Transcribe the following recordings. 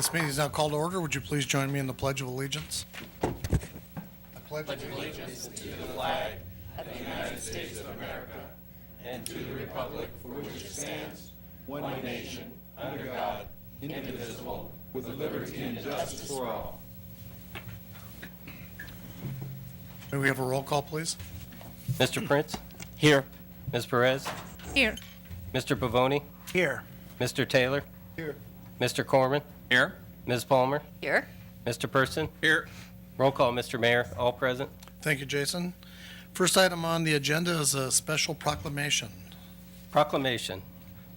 This meeting is now called to order. Would you please join me in the Pledge of Allegiance? I pledge allegiance. May we have a roll call, please? Mr. Prince? Here. Ms. Perez? Here. Mr. Pavoni? Here. Mr. Taylor? Here. Mr. Corman? Here. Ms. Palmer? Here. Mr. Person? Here. Roll call, Mr. Mayor. All present. Thank you, Jason. First item on the agenda is a special proclamation. Proclamation.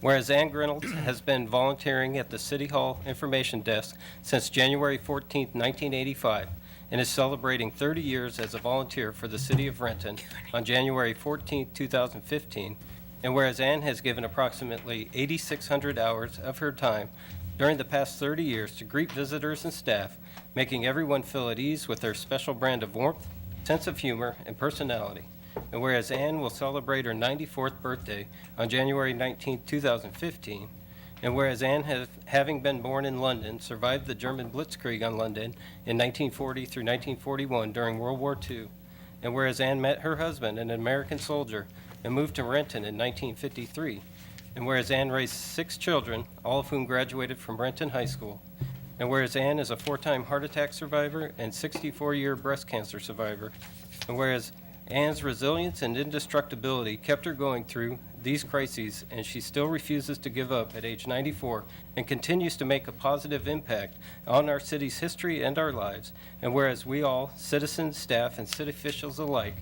Whereas Ann Reynolds has been volunteering at the City Hall Information Desk since January 14, 1985, and is celebrating 30 years as a volunteer for the City of Renton on January 14, 2015, and whereas Ann has given approximately 8,600 hours of her time during the past 30 years to greet visitors and staff, making everyone feel at ease with their special brand of warmth, sense of humor, and personality. And whereas Ann will celebrate her 94th birthday on January 19, 2015, and whereas Ann, having been born in London, survived the German Blitzkrieg on London in 1940 through 1941 during World War II, and whereas Ann met her husband, an American soldier, and moved to Renton in 1953, and whereas Ann raised 6 children, all of whom graduated from Renton High School, and whereas Ann is a 4-time heart attack survivor and 64-year breast cancer survivor, and whereas Ann's resilience and indestructibility kept her going through these crises, and she still refuses to give up at age 94 and continues to make a positive impact on our city's history and our lives. And whereas we all, citizens, staff, and city officials alike,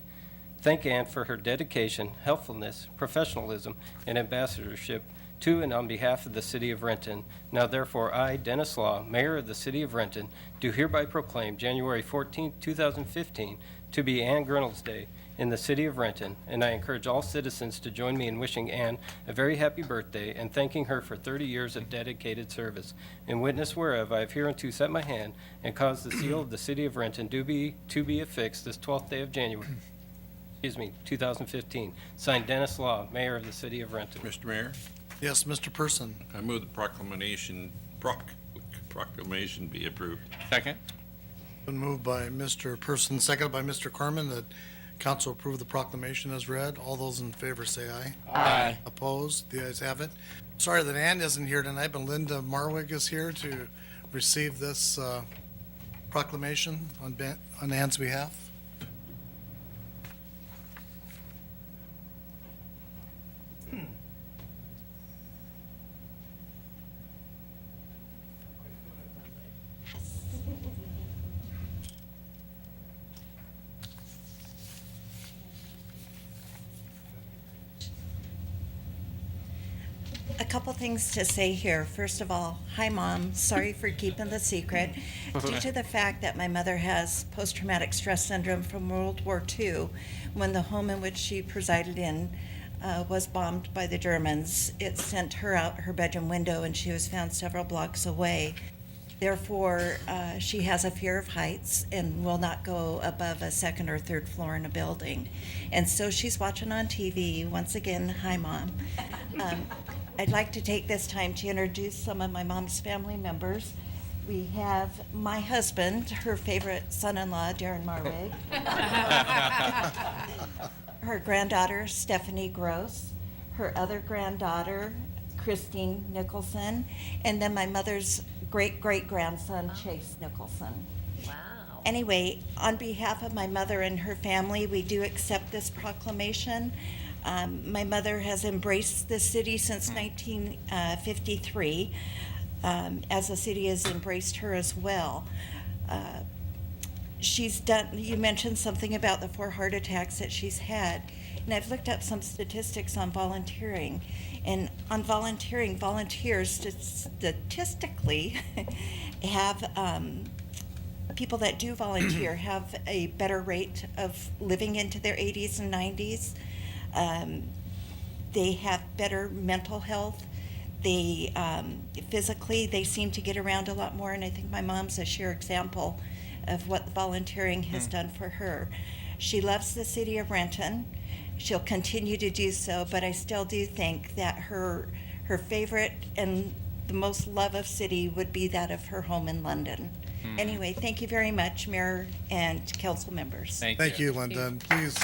thank Ann for her dedication, helpfulness, professionalism, and ambassadorship to and on behalf of the City of Renton. Now therefore, I, Dennis Law, Mayor of the City of Renton, do hereby proclaim January 14, 2015 to be Ann Reynolds Day in the City of Renton, and I encourage all citizens to join me in wishing Ann a very happy birthday and thanking her for 30 years of dedicated service. In witness whereof, I have hereunto set my hand and caused the seal of the City of Renton to be affixed this 12th day of January, 2015. Signed, Dennis Law, Mayor of the City of Renton. Mr. Mayor, Yes, Mr. Person. I move the proclamation be approved. Second. Been moved by Mr. Person, seconded by Mr. Corman, that council approve the proclamation as read. All those in favor say aye. Aye. Opposed? The ayes have it. Sorry that Ann isn't here tonight, but Linda Marwig is here to receive this proclamation on Ann's behalf. A couple things to say here. First of all, hi, Mom. Sorry for keeping the secret. Due to the fact that my mother has post-traumatic stress syndrome from World War II, when the home in which she presided in was bombed by the Germans, it sent her out her bedroom window and she was found several blocks away. Therefore, she has a fear of heights and will not go above a 2nd or 3rd floor in a building. And so she's watching on TV. Once again, hi, Mom. I'd like to take this time to introduce some of my mom's family members. We have my husband, her favorite son-in-law, Darren Marwig. Her granddaughter, Stephanie Gross. Her other granddaughter, Christine Nicholson. And then my mother's great-great-grandson, Chase Nicholson. Wow. Anyway, on behalf of my mother and her family, we do accept this proclamation. My mother has embraced the city since 1953, as the city has embraced her as well. She's done, you mentioned something about the 4 heart attacks that she's had, and I've looked up some statistics on volunteering. And on volunteering, volunteers statistically have, people that do volunteer have a better rate of living into their 80s and 90s. They have better mental health. They physically, they seem to get around a lot more, and I think my mom's a sheer example of what volunteering has done for her. She loves the city of Renton. She'll continue to do so, but I still do think that her favorite and the most love of city would be that of her home in London. Anyway, thank you very much, Mayor and council members. Thank you, Linda, and please.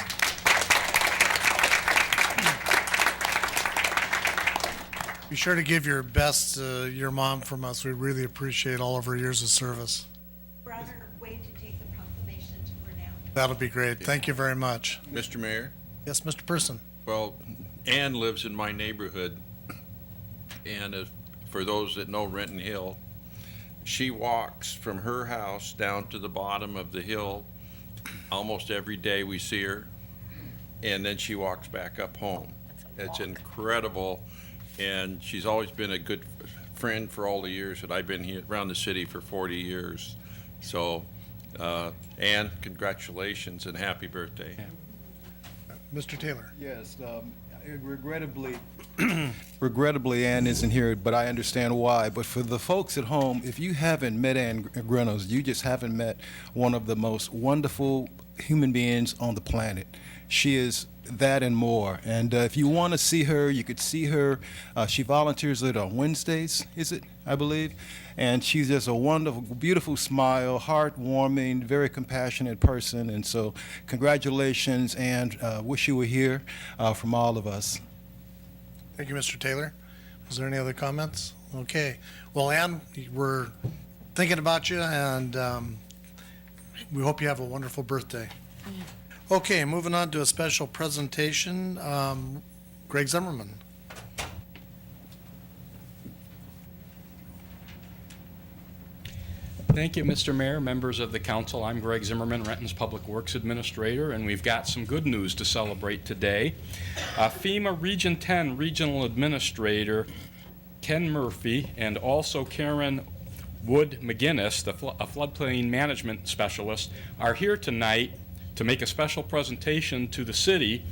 Be sure to give your best to your mom from us. We really appreciate all of her years of service. We're on our way to take the proclamation to her now. That'll be great. Thank you very much. Mr. Mayor, Yes, Mr. Person. well, Ann lives in my neighborhood, and for those that know Renton Hill, she walks from her house down to the bottom of the hill almost every day we see her, and then she walks back up home. It's incredible, and she's always been a good friend for all the years that I've been here around the city for 40 years. So, Ann, congratulations and happy birthday. Mr. Taylor. Yes, regrettably, Ann isn't here, but I understand why. But for the folks at home, if you haven't met Ann Reynolds, you just haven't met one of the most wonderful human beings on the planet. She is that and more. And if you want to see her, you could see her. She volunteers on Wednesdays, is it, I believe? And she's just a wonderful, beautiful smile, heartwarming, very compassionate person. And so congratulations, and wish you were here from all of us. Thank you, Mr. Taylor. Is there any other comments? Okay. Well, Ann, we're thinking about you, and we hope you have a wonderful birthday. Okay, moving on to a special presentation. Greg Zimmerman. Thank you, Mr. Mayor, members of the council. I'm Greg Zimmerman, Renton's Public Works Administrator, and we've got some good news to celebrate today. FEMA Region 10 Regional Administrator Ken Murphy and also Karen Wood McGinnis, a floodplain management specialist, are here tonight to make a special presentation to the city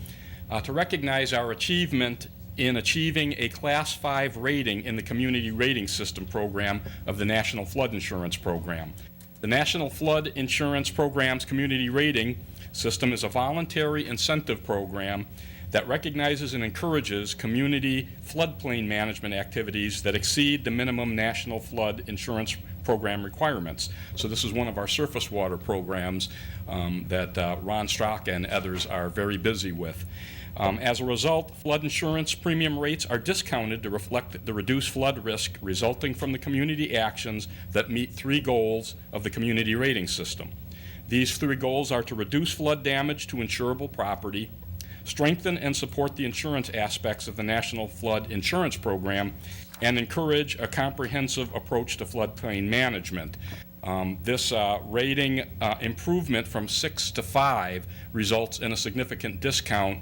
to recognize our achievement in achieving a Class 5 rating in the Community Rating System program of the National Flood Insurance Program. The National Flood Insurance Program's Community Rating System is a voluntary incentive program that recognizes and encourages community floodplain management activities that exceed the minimum National Flood Insurance Program requirements. So this is one of our surface water programs that Ron Strzok and others are very busy with. As a result, flood insurance premium rates are discounted to reflect the reduced flood risk resulting from the community actions that meet three goals of the community rating system. These three goals are to reduce flood damage to insurable property, strengthen and support the insurance aspects of the National Flood Insurance Program, and encourage a comprehensive approach to floodplain management. This rating improvement from 6 to 5 results in a significant discount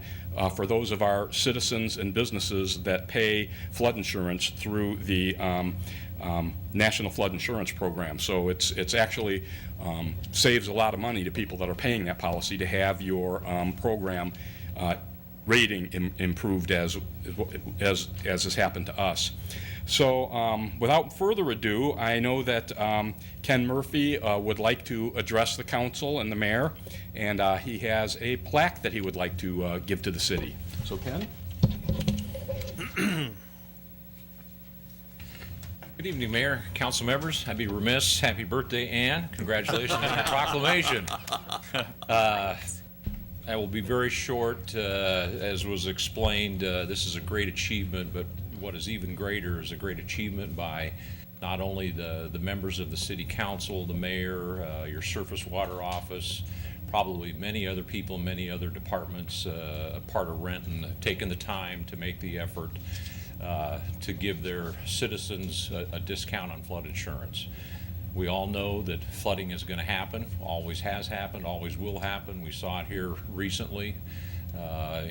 for those of our citizens and businesses that pay flood insurance through the National Flood Insurance Program. So it's actually saves a lot of money to people that are paying that policy to have your program rating improved as has happened to us. So without further ado, I know that Ken Murphy would like to address the council and the mayor, and he has a plaque that he would like to give to the city. So Ken? Good evening, Mayor, council members. I'd be remiss. Happy birthday, Ann. Congratulations on your proclamation. I will be very short. As was explained, this is a great achievement, but what is even greater is a great achievement by not only the members of the city council, the mayor, your surface water office, probably many other people, many other departments, a part of Renton, taking the time to make the effort to give their citizens a discount on flood insurance. We all know that flooding is going to happen, always has happened, always will happen. We saw it here recently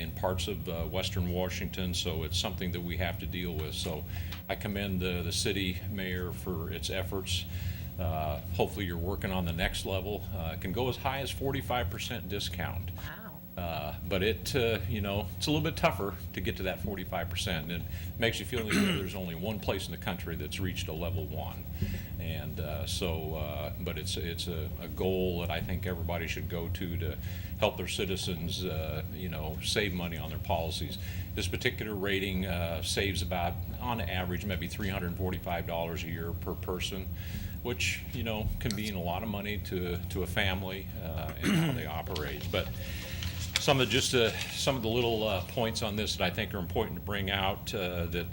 in parts of western Washington, so it's something that we have to deal with. So I commend the city mayor for its efforts. Hopefully you're working on the next level. It can go as high as 45% discount. Wow. But it's a little bit tougher to get to that 45%. And it makes you feel that there's only one place in the country that's reached a level 1. And But it's a goal that I think everybody should go to help their citizens, save money on their policies. This particular rating saves about, on average, maybe $345 a year per person, which, can mean a lot of money to a family and how they operate. But some of the little points on this that I think are important to bring out, that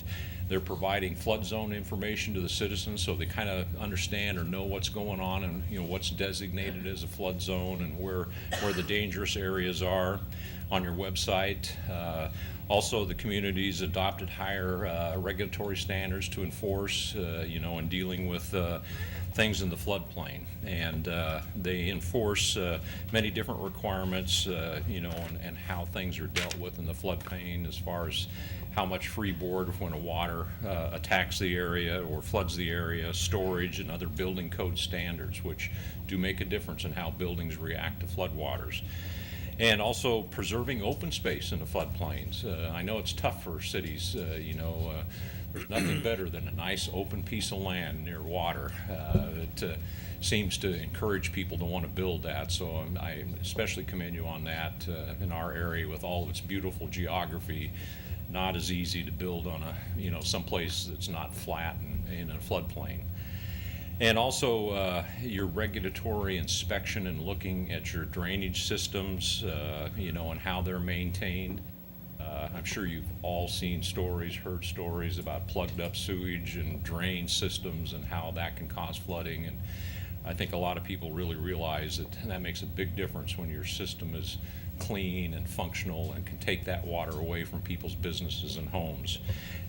they're providing flood zone information to the citizens so they kind of understand or know what's going on and what's designated as a flood zone and where the dangerous areas are on your website. Also, the community's adopted higher regulatory standards to enforce, in dealing with things in the floodplain. And they enforce many different requirements, and how things are dealt with in the floodplain as far as how much freeboard when a water attacks the area or floods the area, storage, and other building code standards, which do make a difference in how buildings react to floodwaters. And also preserving open space in the floodplains. I know it's tough for cities, there's nothing better than a nice open piece of land near water. It seems to encourage people to want to build that. So I especially commend you on that in our area with all of its beautiful geography. Not as easy to build on someplace that's not flat and in a floodplain. And also your regulatory inspection and looking at your drainage systems, and how they're maintained. I'm sure you've all seen stories, heard stories about plugged up sewage and drain systems and how that can cause flooding. And I think a lot of people really realize that makes a big difference when your system is clean and functional and can take that water away from people's businesses and homes.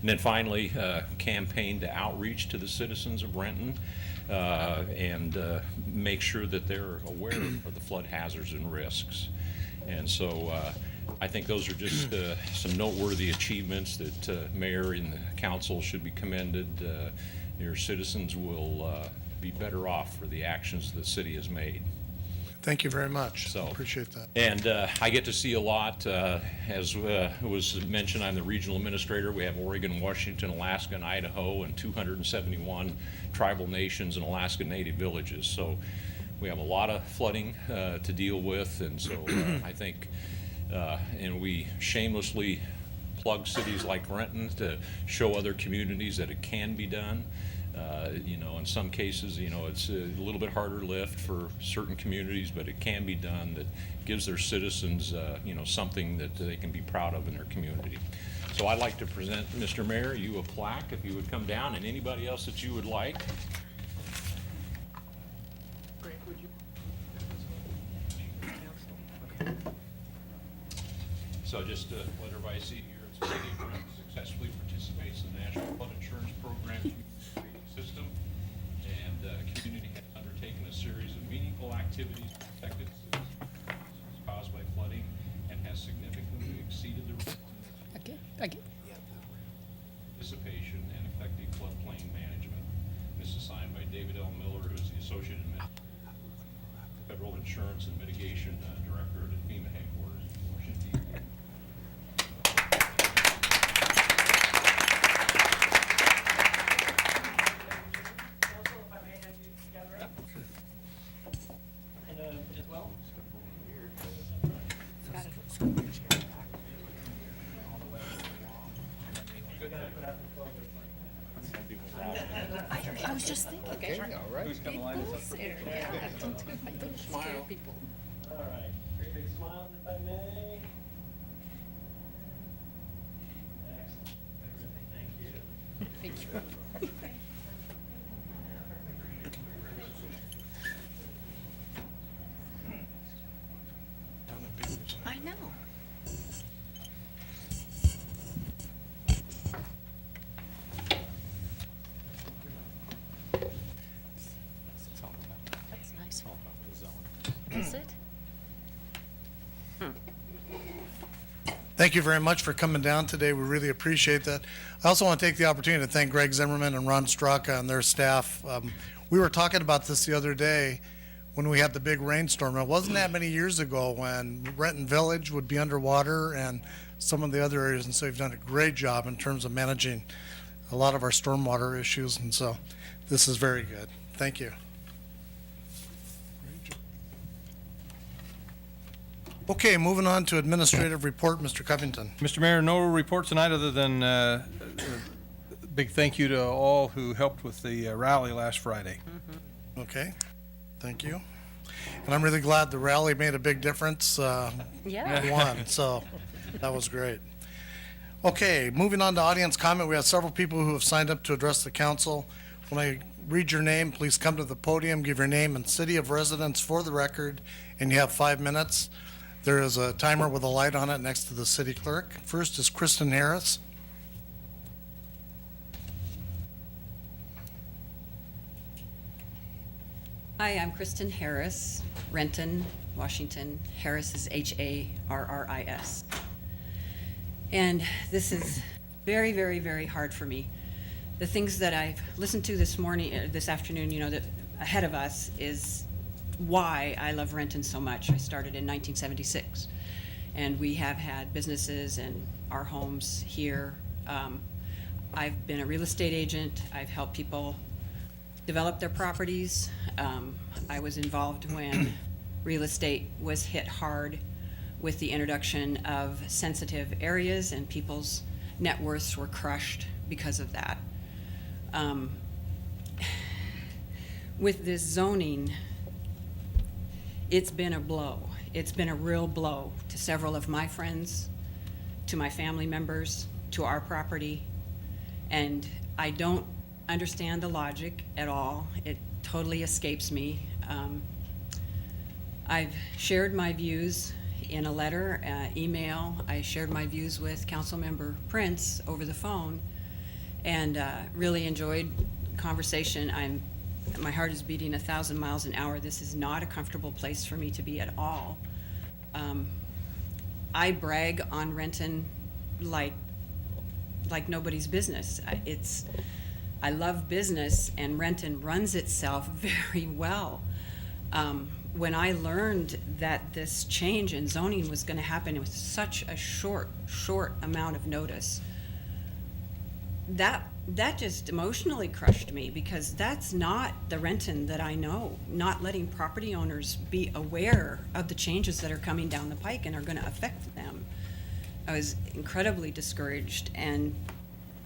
And then finally, campaign to outreach to the citizens of Renton and make sure that they're aware of the flood hazards and risks. And so I think those are just some noteworthy achievements that Mayor and the council should be commended. Your citizens will be better off for the actions the city has made. Thank you very much. So, Appreciate that. And I get to see a lot. As was mentioned, I'm the regional administrator. We have Oregon, Washington, Alaska, and Idaho, and 271 tribal nations and Alaska Native villages. So we have a lot of flooding to deal with, and so I think, and we shamelessly plug cities like Renton to show other communities that it can be done. In some cases, it's a little bit harder lift for certain communities, but it can be done that gives their citizens, something that they can be proud of in their community. So I'd like to present, Mr. Mayor, you a plaque if you would come down, and anybody else that you would like. So just to let everybody see here, it's a city of Renton successfully participates in the National Flood Insurance Program system, and the community has undertaken a series of meaningful activities to protect its citizens caused by flooding and has significantly exceeded the participation and effective floodplain management. This is signed by David L. Miller, who is the Associate Federal Insurance and Mitigation Director at FEMA headquarters in Washington, D.C. I was just thinking, okay, who's coming line us up? Yeah, don't scare people. All right, great big smiles if I may. Excellent. Thank you. Thank you. I know. That's nice. Is it? Thank you very much for coming down today. We really appreciate that. I also want to take the opportunity to thank Greg Zimmerman and Ron Straka and their staff. We were talking about this the other day when we had the big rainstorm. It wasn't that many years ago when Renton Village would be underwater and some of the other areas, and so you've done a great job in terms of managing a lot of our stormwater issues, and so this is very good. Thank you. Okay, moving on to administrative report, Mr. Covington. Mr. Mayor, no report tonight other than a big thank you to all who helped with the rally last Friday. Okay, thank you. And I'm really glad the rally made a big difference. Yeah. Won, so that was great. Okay, moving on to audience comment. We have several people who have signed up to address the council. When I read your name, please come to the podium, give your name and city of residence for the record, and you have 5 minutes. There is a timer with a light on it next to the city clerk. First is Kristen Harris. Hi, I'm Kristen Harris, Renton, Washington. Harris is Harris. And this is very, very, very hard for me. The things that I've listened to this morning, this afternoon, that ahead of us is why I love Renton so much. I started in 1976, and we have had businesses and our homes here. I've been a real estate agent. I've helped people develop their properties. I was involved when real estate was hit hard with the introduction of sensitive areas, and people's net worths were crushed because of that. With this zoning, it's been a blow. It's been a real blow to several of my friends, to my family members, to our property, and I don't understand the logic at all. It totally escapes me. I've shared my views in a letter, email. I shared my views with Councilmember Prince over the phone, and really enjoyed conversation. My heart is beating 1,000 miles an hour. This is not a comfortable place for me to be at all. I brag on Renton like nobody's business. I love business, and Renton runs itself very well. When I learned that this change in zoning was going to happen with such a short amount of notice, that just emotionally crushed me, because that's not the Renton that I know. Not letting property owners be aware of the changes that are coming down the pike and are going to affect them. I was incredibly discouraged, and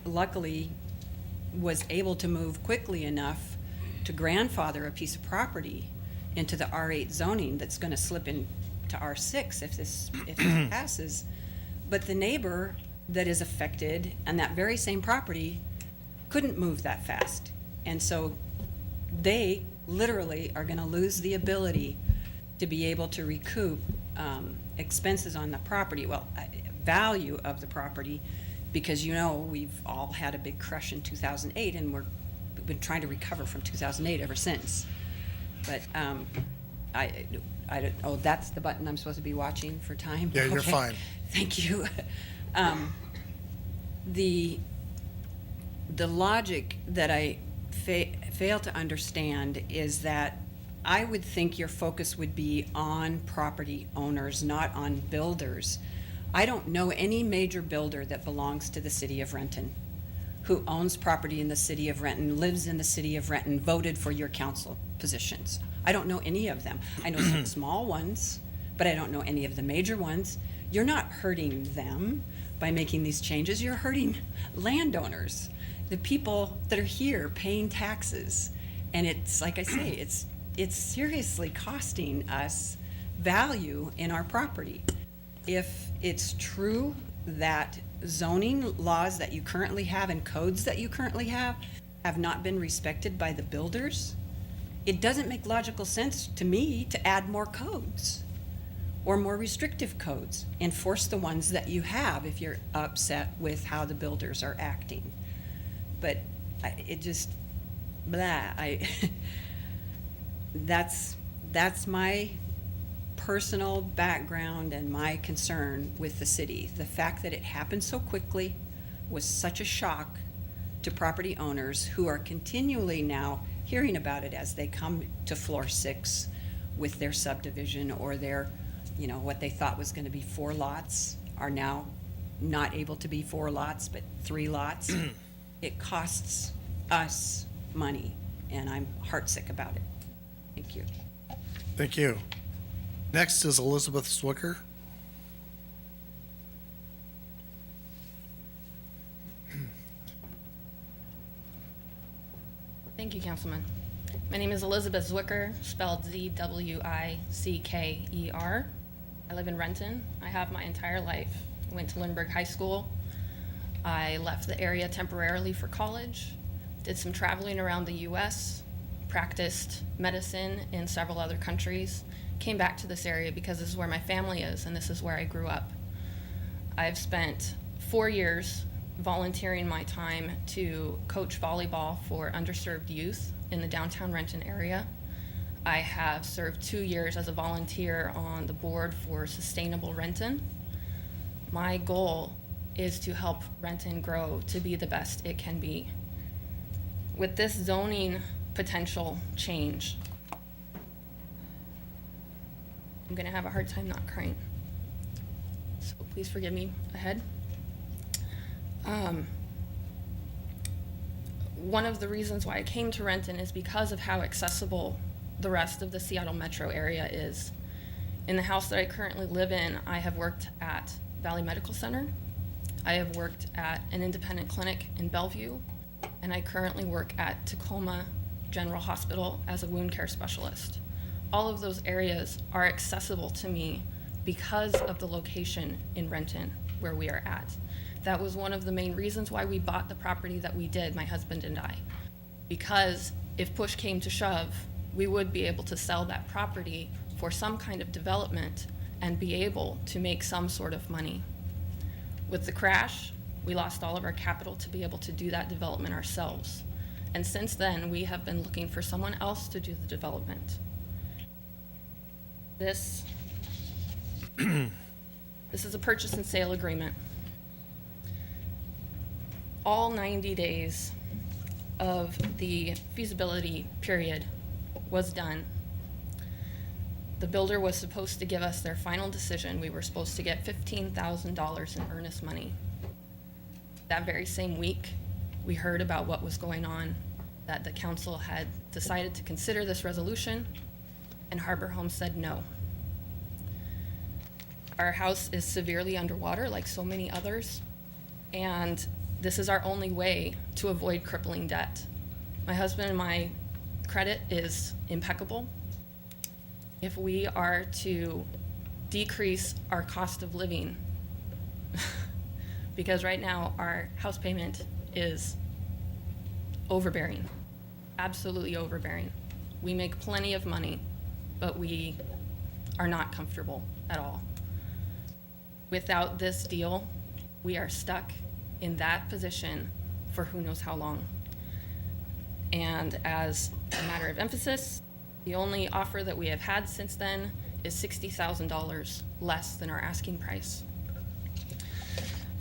luckily was able to move quickly enough to grandfather a piece of property into the R8 zoning that's going to slip into R6 if this passes. But the neighbor that is affected and that very same property couldn't move that fast. And so they literally are going to lose the ability to be able to recoup expenses on the property, value of the property, because we've all had a big crush in 2008, and we've been trying to recover from 2008 ever since. But I don't. Oh, that's the button I'm supposed to be watching for time. Yeah, you're Okay. fine. Thank you. The logic that I fail to understand is that I would think your focus would be on property owners, not on builders. I don't know any major builder that belongs to the city of Renton, who owns property in the city of Renton, lives in the city of Renton, voted for your council positions. I don't know any of them. I know some small ones, but I don't know any of the major ones. You're not hurting them by making these changes. You're hurting landowners, the people that are here paying taxes. And it's, like I say, it's seriously costing us value in our property. If it's true that zoning laws that you currently have and codes that you currently have not been respected by the builders, it doesn't make logical sense to me to add more codes or more restrictive codes. Enforce the ones that you have if you're upset with how the builders are acting. But that's my personal background and my concern with the city. The fact that it happened so quickly was such a shock to property owners who are continually now hearing about it as they come to floor 6 with their subdivision, or their, what they thought was going to be 4 lots are now not able to be 4 lots, but 3 lots. It costs us money, and I'm heartsick about it. Thank you. Thank you. Next is Elizabeth Zwicker. Councilman. My name is Elizabeth Zwicker, spelled Zwicker. I live in Renton. I have my entire life. I went to Lindbergh High School. I left the area temporarily for college, did some traveling around the U.S., practiced medicine in several other countries, came back to this area because this is where my family is and this is where I grew up. I've spent 4 years volunteering my time to coach volleyball for underserved youth in the downtown Renton area. I have served 2 years as a volunteer on the board for Sustainable Renton. My goal is to help Renton grow to be the best it can be. With this zoning potential change, I'm gonna have a hard time not crying. So please forgive me ahead. One of the reasons why I came to Renton is because of how accessible the rest of the Seattle metro area is. In the house that I currently live in, I have worked at Valley Medical Center. I have worked at an independent clinic in Bellevue, and I currently work at Tacoma General Hospital as a wound care specialist. All of those areas are accessible to me because of the location in Renton where we are at. That was one of the main reasons why we bought the property that we did, my husband and I. Because if push came to shove, we would be able to sell that property for some kind of development and be able to make some sort of money. With the crash, we lost all of our capital to be able to do that development ourselves. And since then, we have been looking for someone else to do the development. This is a purchase and sale agreement. All 90 days of the feasibility period was done. The builder was supposed to give us their final decision. We were supposed to get $15,000 in earnest money. That very same week, we heard about what was going on, that the council had decided to consider this resolution, and Harbor Homes said no. Our house is severely underwater, like so many others, and this is our only way to avoid crippling debt. My husband and my credit is impeccable. If we are to decrease our cost of living, because right now our house payment is overbearing, absolutely overbearing. We make plenty of money, but we are not comfortable at all. Without this deal, we are stuck in that position for who knows how long. And as a matter of emphasis, the only offer that we have had since then is $60,000 less than our asking price.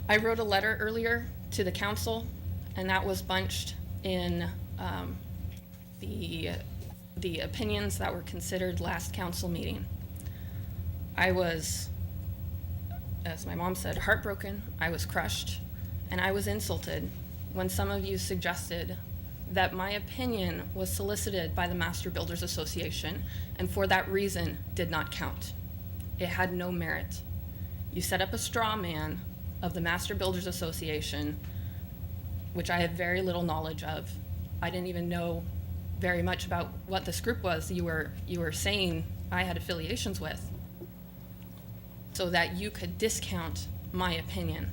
I wrote a letter earlier to the council, and that was bunched in the opinions that were considered last council meeting. I was, as my mom said, heartbroken. I was crushed, and I was insulted when some of you suggested that my opinion was solicited by the Master Builders Association, and for that reason did not count. It had no merit. You set up a straw man of the Master Builders Association, which I have very little knowledge of. I didn't even know very much about what this group was you were saying I had affiliations with, so that you could discount my opinion.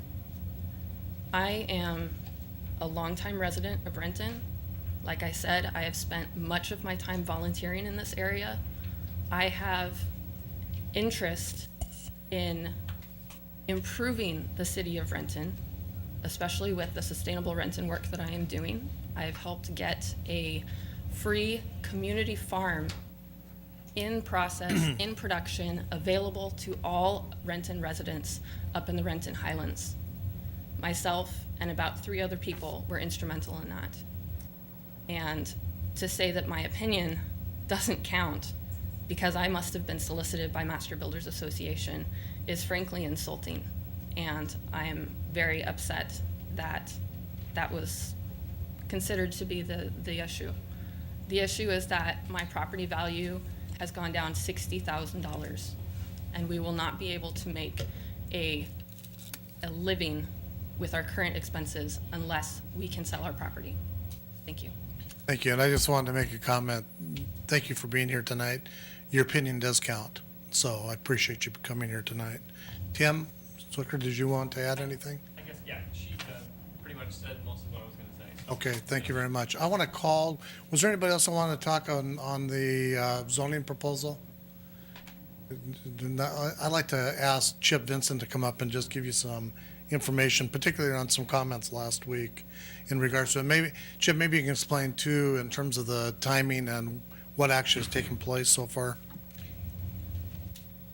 I am a longtime resident of Renton. Like I said, I have spent much of my time volunteering in this area. I have interest in improving the city of Renton, especially with the Sustainable Renton work that I am doing. I have helped get a free community farm in process, in production, available to all Renton residents up in the Renton Highlands. Myself and about 3 other people were instrumental in that. And to say that my opinion doesn't count because I must have been solicited by Master Builders Association is frankly insulting. And I am very upset that that was considered to be the issue. The issue is that my property value has gone down $60,000, and we will not be able to make a living with our current expenses unless we can sell our property. Thank you. Thank you, and I just wanted to make a comment. Thank you for being here tonight. Your opinion does count, so I appreciate you coming here tonight. Tim Zwicker, did you want to add anything? I guess, yeah, she pretty much said most of what I was going to say. So. Okay, thank you very much. I want to call, was there anybody else that wanted to talk on the zoning proposal? I'd like to ask Chip Vincent to come up and just give you some information, particularly on some comments last week in regards to it. Maybe, Chip, maybe you can explain too, in terms of the timing and what actually has taken place so far.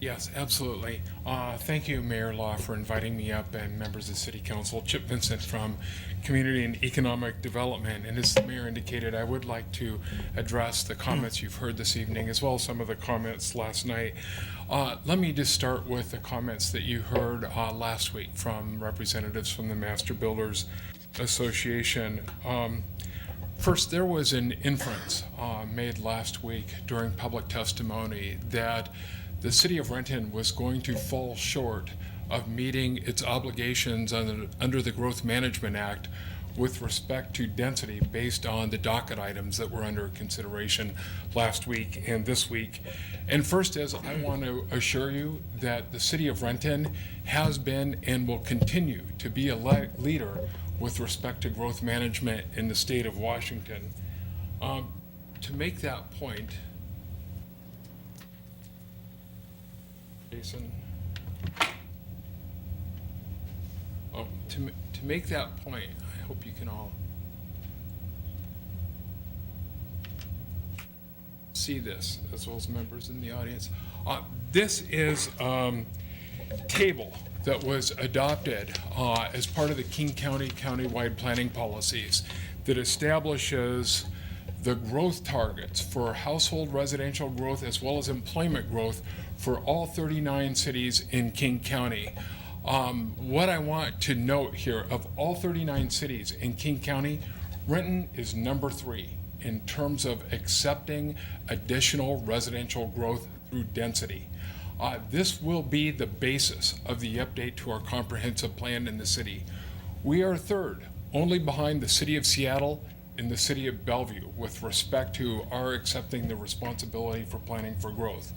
Yes, absolutely. Thank you, Mayor Law, for inviting me up, and members of City Council. Chip Vincent from Community and Economic Development. And as the mayor indicated, I would like to address the comments you've heard this evening, as well as some of the comments last night. Let me just start with the comments that you heard last week from representatives from the Master Builders Association. First, there was an inference made last week during public testimony that the city of Renton was going to fall short of meeting its obligations under the Growth Management Act with respect to density based on the docket items that were under consideration last week and this week. And first, as I want to assure you that the city of Renton has been and will continue to be a leader with respect to growth management in the state of Washington. To make that point, Jason. Oh, to make that point, I hope you can all see this, as well as members in the audience. This is table that was adopted as part of the King County countywide planning policies that establishes the growth targets for household residential growth as well as employment growth for all 39 cities in King County. What I want to note here, of all 39 cities in King County, Renton is number 3 in terms of accepting additional residential growth through density. This will be the basis of the update to our comprehensive plan in the city. We are third, only behind the city of Seattle and the city of Bellevue with respect to our accepting the responsibility for planning for growth.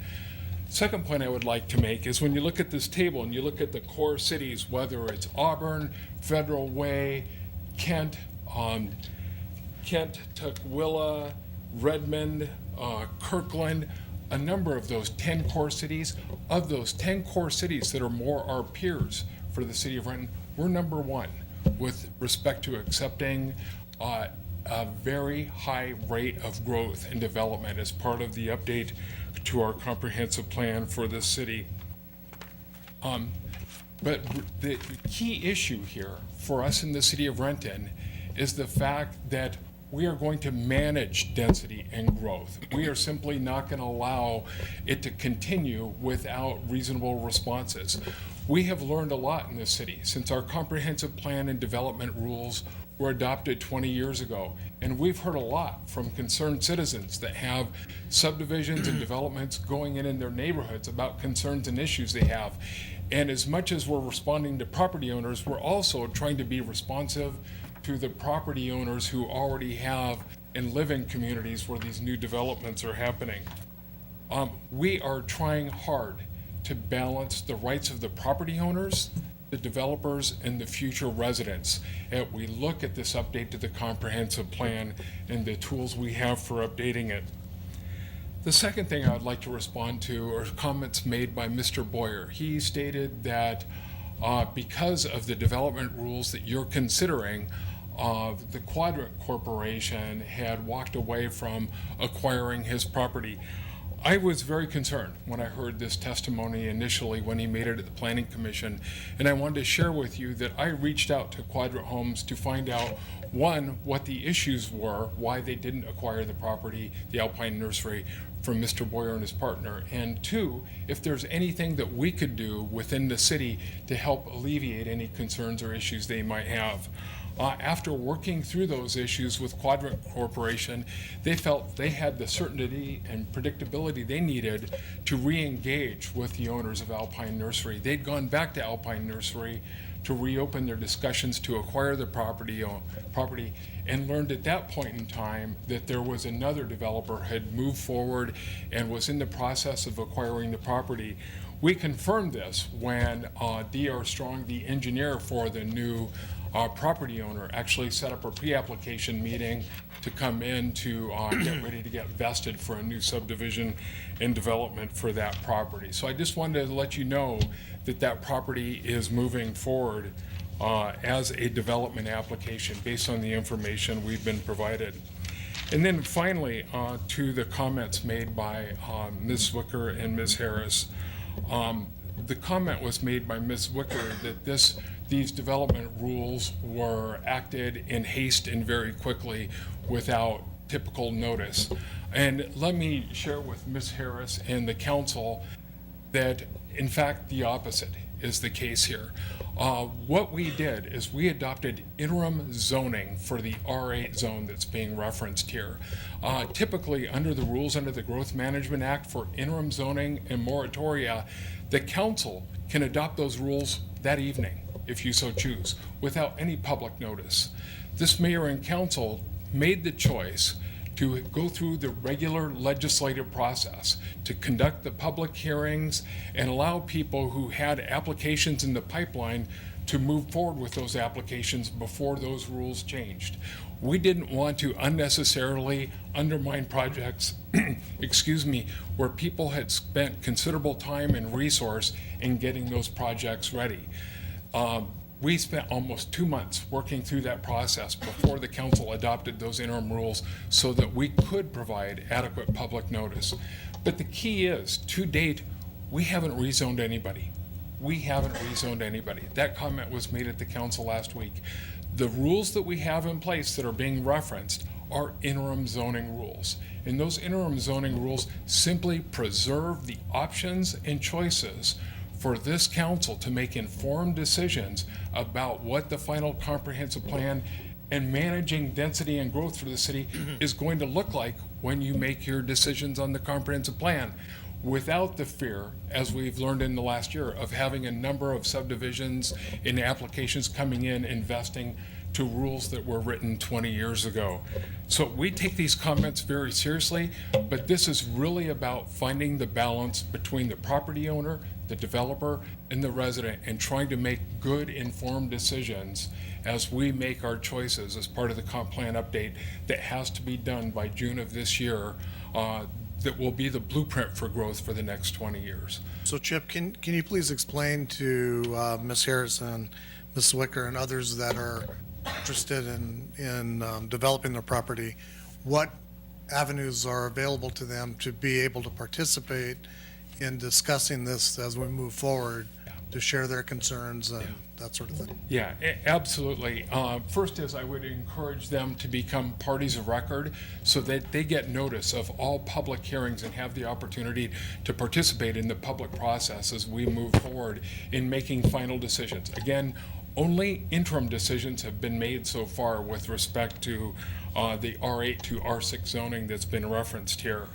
Second point I would like to make is when you look at this table and you look at the core cities, whether it's Auburn, Federal Way, Kent, Tukwila, Redmond, Kirkland, a number of those 10 core cities, of those 10 core cities that are more our peers for the city of Renton, we're number 1 with respect to accepting a very high rate of growth and development as part of the update to our comprehensive plan for this city. But the key issue here for us in the city of Renton is the fact that we are going to manage density and growth. We are simply not going to allow it to continue without reasonable responses. We have learned a lot in this city since our comprehensive plan and development rules were adopted 20 years ago. And we've heard a lot from concerned citizens that have subdivisions and developments going in their neighborhoods about concerns and issues they have. And as much as we're responding to property owners, we're also trying to be responsive to the property owners who already have and live in communities where these new developments are happening. We are trying hard to balance the rights of the property owners, the developers, and the future residents as we look at this update to the comprehensive plan and the tools we have for updating it. The second thing I would like to respond to are comments made by Mr. Boyer. He stated that because of the development rules that you're considering, the Quadrant Corporation had walked away from acquiring his property. I was very concerned when I heard this testimony initially when he made it at the Planning Commission, and I wanted to share with you that I reached out to Quadrant Homes to find out, one, what the issues were, why they didn't acquire the property, the Alpine Nursery, from Mr. Boyer and his partner, and two, if there's anything that we could do within the city to help alleviate any concerns or issues they might have. After working through those issues with Quadrant Corporation, they felt they had the certainty and predictability they needed to re-engage with the owners of Alpine Nursery. They'd gone back to Alpine Nursery to reopen their discussions to acquire the property, and learned at that point in time that there was another developer had moved forward and was in the process of acquiring the property. We confirmed this when D.R. Strong, the engineer for the new property owner, actually set up a pre-application meeting to come in to get ready to get vested for a new subdivision and development for that property. So I just wanted to let you know that that property is moving forward as a development application based on the information we've been provided. And then finally, to the comments made by Ms. Zwicker and Ms. Harris. The comment was made by Ms. Zwicker that these development rules were acted in haste and very quickly without typical notice. And let me share with Ms. Harris and the council that, in fact, the opposite is the case here. What we did is we adopted interim zoning for the R8 zone that's being referenced here. Typically, under the rules under the Growth Management Act for interim zoning and moratoria, the council can adopt those rules that evening, if you so choose, without any public notice. This mayor and council made the choice to go through the regular legislative process, to conduct the public hearings and allow people who had applications in the pipeline to move forward with those applications before those rules changed. We didn't want to unnecessarily undermine projects, excuse me, where people had spent considerable time and resource in getting those projects ready. We spent almost 2 months working through that process before the council adopted those interim rules so that we could provide adequate public notice. But the key is, to date, we haven't rezoned anybody. We haven't rezoned anybody. That comment was made at the council last week. The rules that we have in place that are being referenced are interim zoning rules. And those interim zoning rules simply preserve the options and choices for this council to make informed decisions about what the final comprehensive plan and managing density and growth for the city is going to look like when you make your decisions on the comprehensive plan, without the fear, as we've learned in the last year, of having a number of subdivisions and applications coming in investing to rules that were written 20 years ago. So we take these comments very seriously, but this is really about finding the balance between the property owner, the developer, and the resident, and trying to make good informed decisions as we make our choices as part of the comp plan update that has to be done by June of this year, that will be the blueprint for growth for the next 20 years. So Chip, can you please explain to Ms. Harris and Ms. Zwicker and others that are interested in developing their property, what avenues are available to them to be able to participate in discussing this as we move forward, to share their concerns and that sort of thing? Yeah, absolutely. First is I would encourage them to become parties of record so that they get notice of all public hearings and have the opportunity to participate in the public process as we move forward in making final decisions. Again, only interim decisions have been made so far with respect to the R8 to R6 zoning that's been referenced here.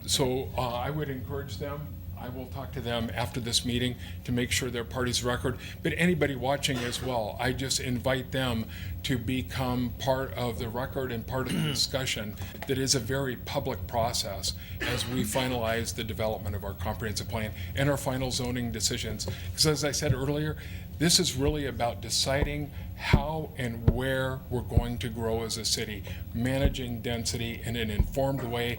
So I would encourage them. I will talk to them after this meeting to make sure they're parties of record. But anybody watching as well, I just invite them to become part of the record and part of the discussion that is a very public process as we finalize the development of our comprehensive plan and our final zoning decisions. Because as I said earlier, this is really about deciding how and where we're going to grow as a city, managing density in an informed way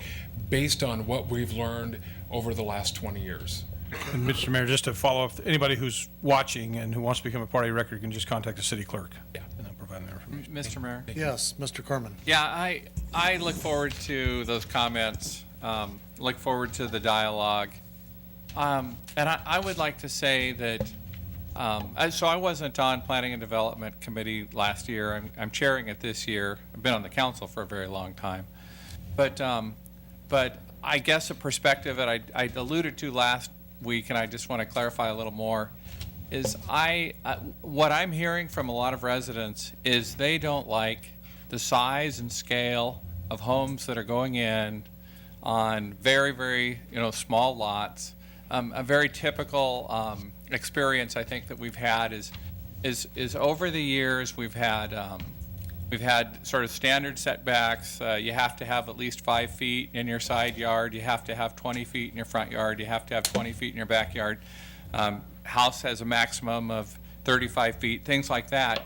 based on what we've learned over the last 20 years. And Mr. Mayor, just to follow up, anybody who's watching and who wants to become a party record can just contact the city clerk. Yeah. And they'll provide their information. Mr. Mayor? Yes, Mr. Corman. Yeah, I look forward to those comments, look forward to the dialogue. And I would like to say that, so I wasn't on Planning and Development Committee last year. I'm chairing it this year. I've been on the council for a very long time. But I guess a perspective that I alluded to last week, and I just want to clarify a little more, is what I'm hearing from a lot of residents is they don't like the size and scale of homes that are going in on very, very, small lots. A very typical experience I think that we've had is is over the years we've had sort of standard setbacks. You have to have at least 5 feet in your side yard. You have to have 20 feet in your front yard. You have to have 20 feet in your backyard. House has a maximum of 35 feet, things like that.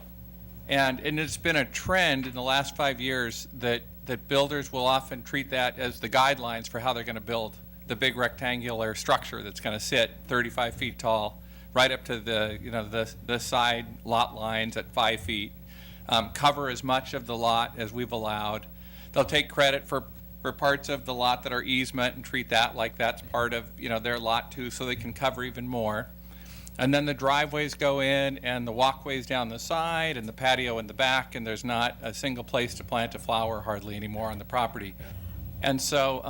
And it's been a trend in the last 5 years that builders will often treat that as the guidelines for how they're going to build the big rectangular structure that's going to sit 35 feet tall, right up to the side lot lines at 5 feet. Cover as much of the lot as we've allowed. They'll take credit for parts of the lot that are easement and treat that like that's part of their lot too, so they can cover even more. And then the driveways go in and the walkways down the side and the patio in the back, and there's not a single place to plant a flower hardly anymore on the property. And so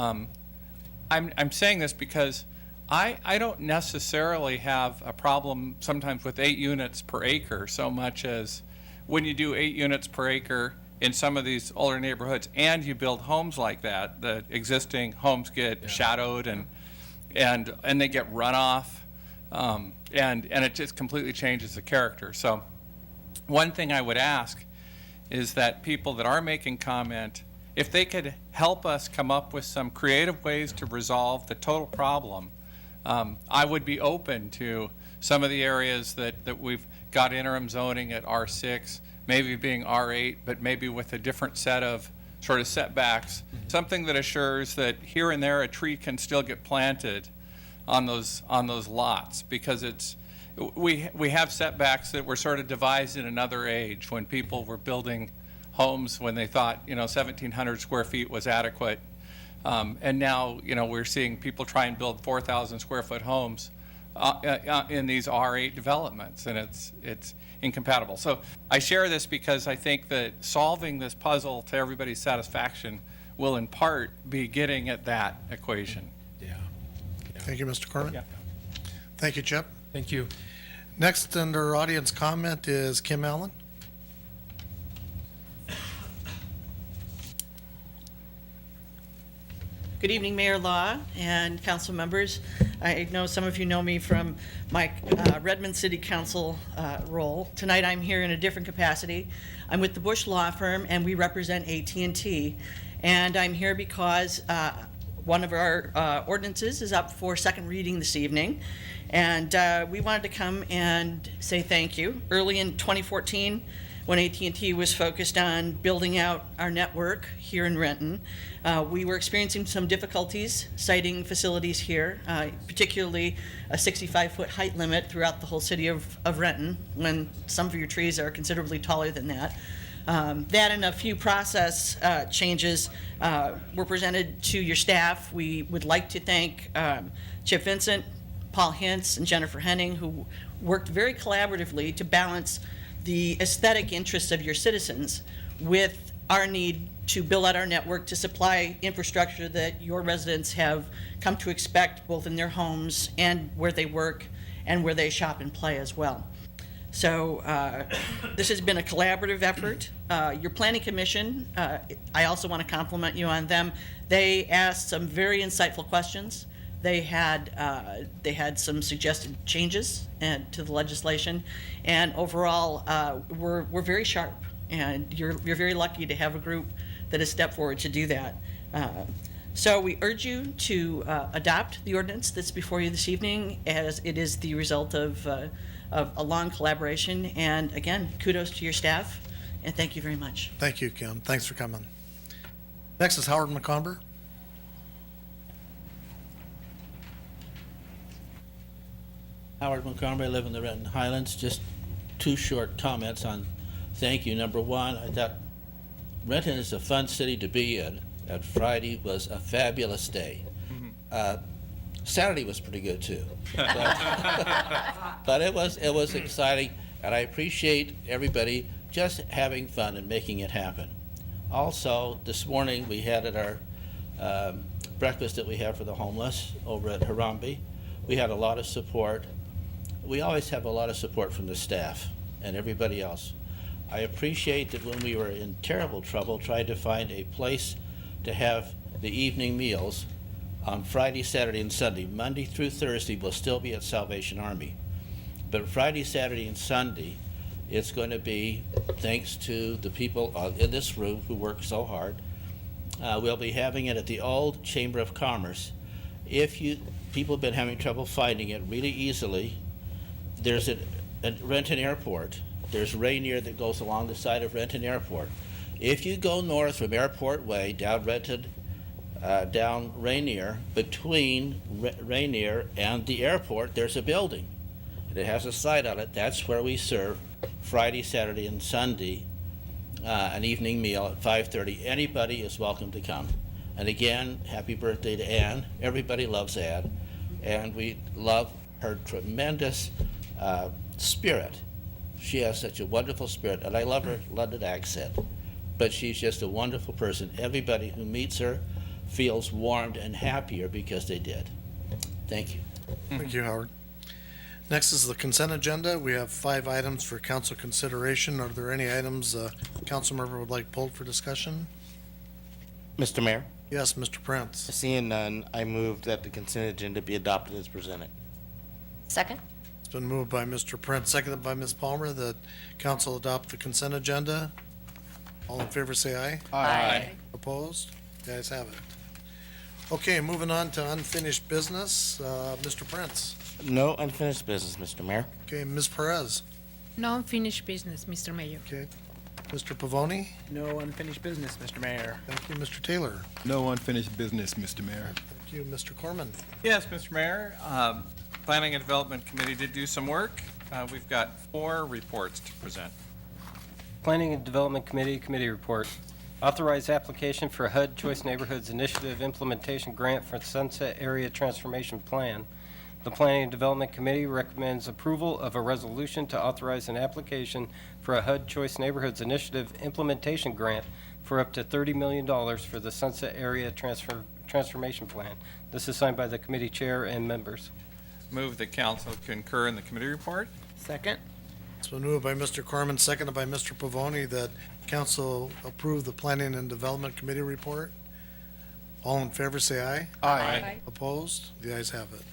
I'm saying this because I don't necessarily have a problem sometimes with 8 units per acre so much as when you do 8 units per acre in some of these older neighborhoods and you build homes like that, the existing homes get shadowed and they get runoff. And it just completely changes the character. So one thing I would ask is that people that are making comment, if they could help us come up with some creative ways to resolve the total problem, I would be open to some of the areas that we've got interim zoning at R6, maybe being R8, but maybe with a different set of sort of setbacks, something that assures that here and there a tree can still get planted on those lots, because we have setbacks that were sort of devised in another age when people were building homes when they thought 1,700 square feet was adequate, and now we're seeing people try and build 4,000 square foot homes in these R8 developments, and it's incompatible. So I share this because I think that solving this puzzle to everybody's satisfaction will in part be getting at that equation. Thank you, Mr. Corman. Yeah. Thank you, Chip. Thank you. Next under audience comment is Kim Allen. Good evening, Mayor Law and council members. I know some of you know me from my Redmond City Council role. Tonight I'm here in a different capacity. I'm with the Bush Law Firm and we represent AT&T. And I'm here because one of our ordinances is up for second reading this evening. And we wanted to come and say thank you. Early in 2014, when AT&T was focused on building out our network here in Renton, we were experiencing some difficulties siting facilities here, particularly a 65-foot height limit throughout the whole city of Renton, when some of your trees are considerably taller than that. That and a few process changes were presented to your staff. We would like to thank Chip Vincent, Paul Hintz, and Jennifer Henning, who worked very collaboratively to balance the aesthetic interests of your citizens with our need to build out our network to supply infrastructure that your residents have come to expect both in their homes and where they work and where they shop and play as well. So this has been a collaborative effort. Your Planning Commission, I also want to compliment you on them. They asked some very insightful questions. They had some suggested changes to the legislation, and overall, we're very sharp. And you're very lucky to have a group that has stepped forward to do that. So we urge you to adopt the ordinance that's before you this evening, as it is the result of a long collaboration. And again, kudos to your staff, and thank you very much. Thank you, Kim. Thanks for coming. Next is Howard McComber. Howard Montgomery, I live in the Renton Highlands. Just 2 short comments on thank you. Number one, I thought Renton is a fun city to be in, and Friday was a fabulous day. Saturday was pretty good too, but it was exciting, and I appreciate everybody just having fun and making it happen. Also, this morning we had at our breakfast that we have for the homeless over at Harambe, we had a lot of support. We always have a lot of support from the staff and everybody else. I appreciate that when we were in terrible trouble trying to find a place to have the evening meals on Friday, Saturday, and Sunday. Monday through Thursday we'll still be at Salvation Army. But Friday, Saturday, and Sunday, It's going to be thanks to the people in this room who work so hard. We'll be having it at the old Chamber of Commerce. If people have been having trouble finding it really easily, there's at Renton Airport. There's Rainier that goes along the side of Renton Airport. If you go north from Airport Way down Renton, down Rainier, between Rainier and the airport, there's a building. And it has a sign on it. That's where we serve Friday, Saturday, and Sunday, an evening meal at 5:30. Anybody is welcome to come. And again, happy birthday to Ann. Everybody loves Ann. And we love her tremendous spirit. She has such a wonderful spirit, and I love her London accent. But she's just a wonderful person. Everybody who meets her feels warmed and happier because they did. Thank you. Thank you, Howard. Next is the consent agenda. We have 5 items for council consideration. Are there any items a council member would like pulled for discussion? Mr. Mayor, Yes, Mr. Prince. seeing none, I move that the consent agenda be adopted as presented. Second? It's been moved by Mr. Prince, seconded by Ms. Palmer, that council adopt the consent agenda. All in favor, say aye. Aye. Opposed? The ayes have it. Okay, moving on to unfinished business. Mr. Prince. No unfinished business, Mr. Mayor. Okay, Ms. Perez. No unfinished business, Mr. Mayor. Okay. Mr. Pavoni. No unfinished business, Mr. Mayor. Thank you, Mr. Taylor. No unfinished business, Mr. Mayor. Thank you, Mr. Corman. Yes, Mr. Mayor, Planning and Development Committee did do some work. We've got 4 reports to present. Planning and Development Committee, committee report. Authorized application for HUD Choice Neighborhoods Initiative Implementation Grant for Sunset Area Transformation Plan. The Planning and Development Committee recommends approval of a resolution to authorize an application for a HUD Choice Neighborhoods Initiative Implementation Grant for up to $30 million for the Sunset Area Transformation Plan. This is signed by the committee chair and members. Move the council concur in the committee report. Second? It's been moved by Mr. Corman, seconded by Mr. Pavoni, that council approve the Planning and Development Committee report. All in favor, say aye. Aye. Opposed? The ayes have it.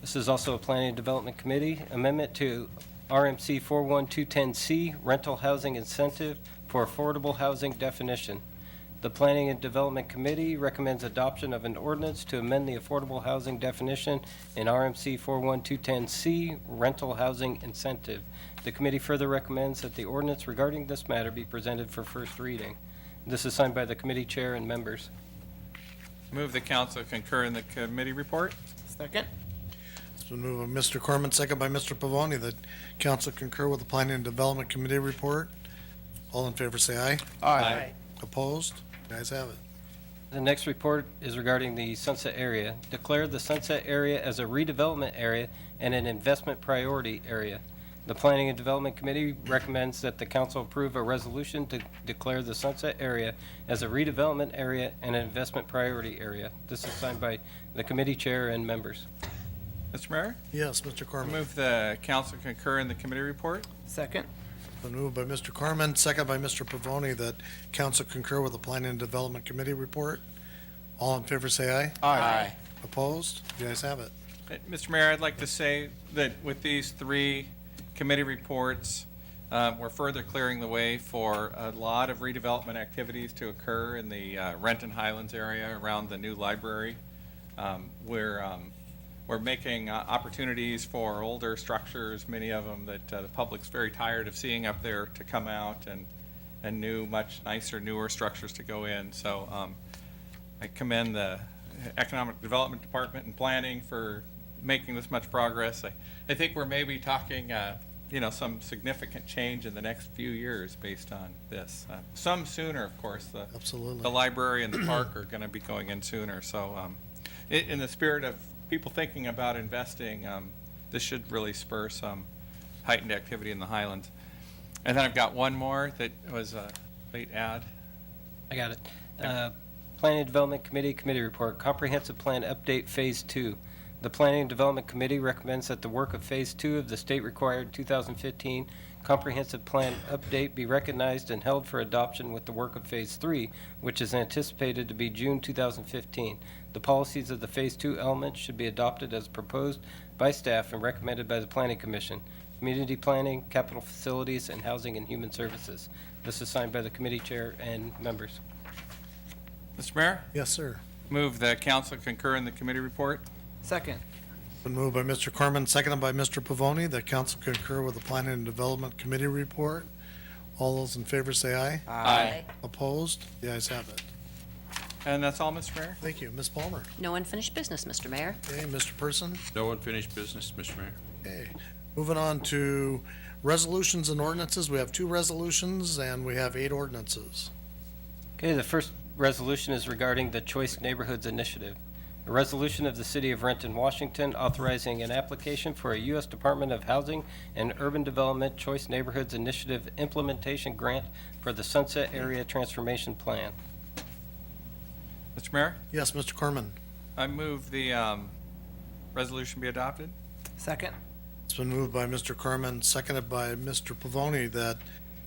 This is also a Planning and Development Committee amendment to RMC 41210C, rental housing incentive for affordable housing definition. The Planning and Development Committee recommends adoption of an ordinance to amend the affordable housing definition in RMC 41210C, rental housing incentive. The committee further recommends that the ordinance regarding this matter be presented for first reading. This is signed by the committee chair and members. Move the council concur in the committee report. Second? It's been moved by Mr. Corman, seconded by Mr. Pavoni, that council concur with the Planning and Development Committee report. All in favor, say aye. Aye. Opposed? The ayes have it. The next report is regarding the Sunset area. Declare the Sunset area as a redevelopment area and an investment priority area. The Planning and Development Committee recommends that the council approve a resolution to declare the Sunset area as a redevelopment area and an investment priority area. This is signed by the committee chair and members. Mr. Mayor, Yes, Mr. Corman. move the council concur in the committee report. Second? Been moved by Mr. Corman, seconded by Mr. Pavoni, that council concur with the Planning and Development Committee report. All in favor, say aye. Aye. Opposed? The ayes have it. Mr. Mayor, I'd like to say that with these 3 committee reports, we're further clearing the way for a lot of redevelopment activities to occur in the Renton Highlands area around the new library. We're making opportunities for older structures, many of them that the public's very tired of seeing up there, to come out, and new, much nicer, newer structures to go in. So I commend the Economic Development Department and Planning for making this much progress. I think we're maybe talking, some significant change in the next few years based on this. Some sooner, of course. Absolutely. The library and the park are going to be going in sooner. So in the spirit of people thinking about investing, this should really spur some heightened activity in the Highlands. And then I've got one more that was a late add. I got it. Planning and Development Committee, committee report, comprehensive plan update phase 2. The Planning and Development Committee recommends that the work of phase 2 of the state-required 2015 comprehensive plan update be recognized and held for adoption with the work of phase 3, which is anticipated to be June 2015. The policies of the phase 2 elements should be adopted as proposed by staff and recommended by the Planning Commission. Community Planning, Capital Facilities, and Housing and Human Services. This is signed by the committee chair and members. Mr. Mayor, Yes, sir. move that council concur in the committee report. Second. Been moved by Mr. Corman, seconded by Mr. Pavoni, that council concur with the Planning and Development Committee report. All those in favor say aye. Aye. Opposed? The ayes have it. And that's all, Mr. Mayor? Thank you. Ms. Palmer? No unfinished business, Mr. Mayor. Okay, Mr. Person? No unfinished business, Mr. Mayor. Okay, moving on to resolutions and ordinances. We have 2 resolutions and we have 8 ordinances. Okay, the first resolution is regarding the Choice Neighborhoods Initiative. A resolution of the City of Renton, Washington, authorizing an application for a U.S. Department of Housing and Urban Development Choice Neighborhoods Initiative implementation grant for the Sunset Area Transformation Plan. Mr. Mayor, Yes, Mr. Corman? I move the resolution be adopted. Second. It's been moved by Mr. Corman, seconded by Mr. Pavoni, that